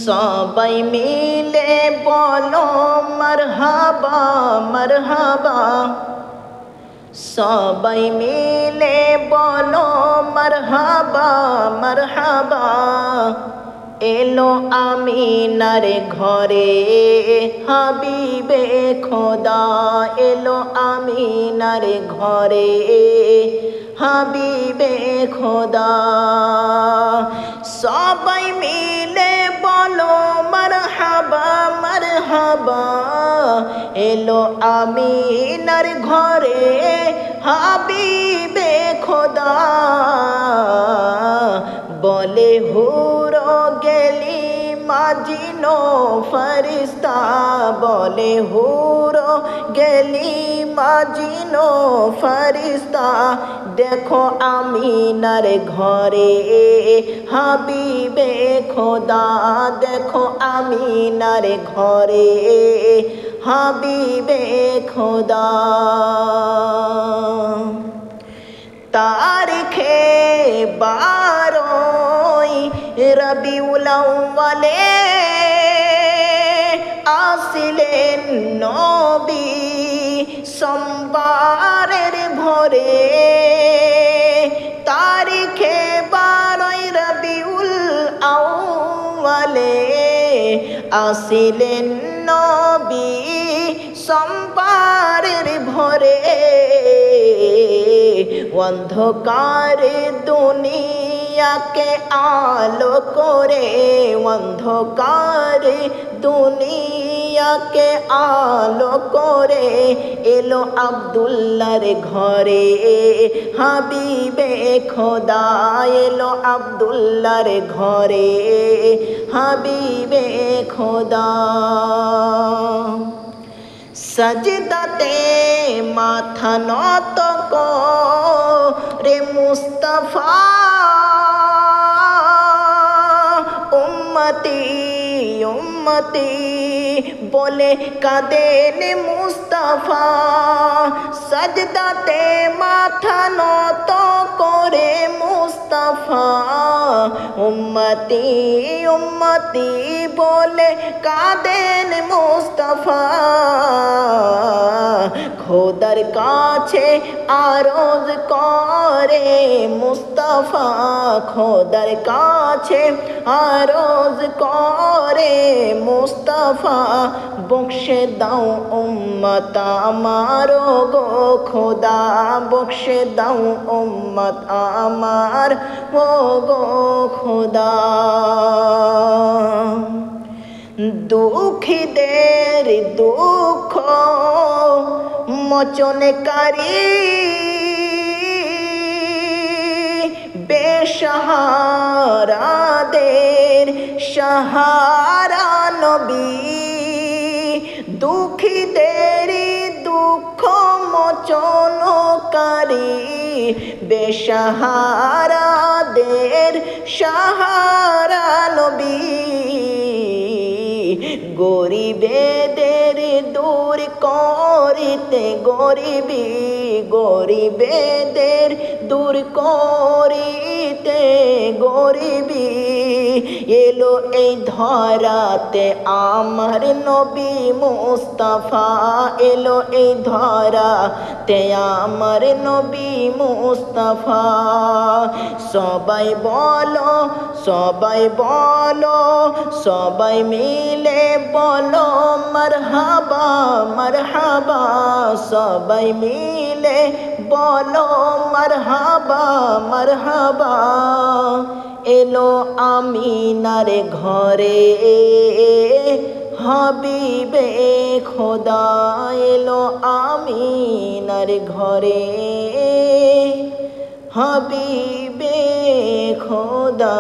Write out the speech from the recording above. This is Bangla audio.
সবাই মিলে বলো মারহাবা মারহাবা, সবাই মিলে বলো মারহাবা মারহাবা। এলো আমিনার ঘরে হাবিবে খোদা, এলো আমিনার ঘরে হাবিবে খোদা। সবাই মিলে বলো মারহাবা মারহাবা, এলো আমিনার ঘরে হাবিবে খোদা। বলে হুরো গেলি মাজিনো ফরিস্তা, বলে হুরো গেলি মাজিনো ফরিস্তা। দেখো আমিনার ঘরে হাবিবে খোদা, দেখো আমিনার ঘরে হাবিবে খোদা। তারিখে 12 রবিউল আউয়ালে আসিলেন নবী সোমবারের ভোরে। তারিখে 12 রবিউল আউয়ালে আসিলেন নবী সোমবারের ভোরে। অন্ধকার দুনিয়াকে আলো করে, অন্ধকার দুনিয়াকে আলো করে। এলো আব্দুল্লাহর ঘরে হাবিবে খোদা, এলো আব্দুল্লাহর ঘরে হাবিবে খোদা। সজদাতে মাথা নত করে মুস্তাফা, উম্মতি উম্মতি বলে কাঁদেন মুস্তাফা। সজদাতে মাথা নত করে মুস্তাফা, উম্মতি উম্মতি বলে কাঁদেন মুস্তাফা। খোদার কাছে আরজ করে মুস্তাফা, খোদার কাছে আরজ করে মুস্তাফা। বখশে দাও উম্মত আমার গো খোদা, বখশে দাও উম্মত আমার ও গো খোদা। দুঃখীদের দুঃখ মোচনকারী, বেসাহারাদের সাহারা নবী। দুঃখীদের দুঃখ মোচনকারী, বেসাহারাদের সাহারা নবী। গরিবেদের দূর করিতে গরিবি, গরিবেদের দূর করিতে গরিবি। এলো এই ধরাতে আমার নবী মুস্তাফা, এলো এই ধরাতে আমার নবী মুস্তাফা। সবাই বলো সবাই বলো, সবাই মিলে বলো মারহাবা মারহাবা, সবাই মিলে বলো মারহাবা মারহাবা। এলো আমিনার ঘরে হাবিবে খোদা, এলো আমিনার ঘরে হাবিবে খোদা।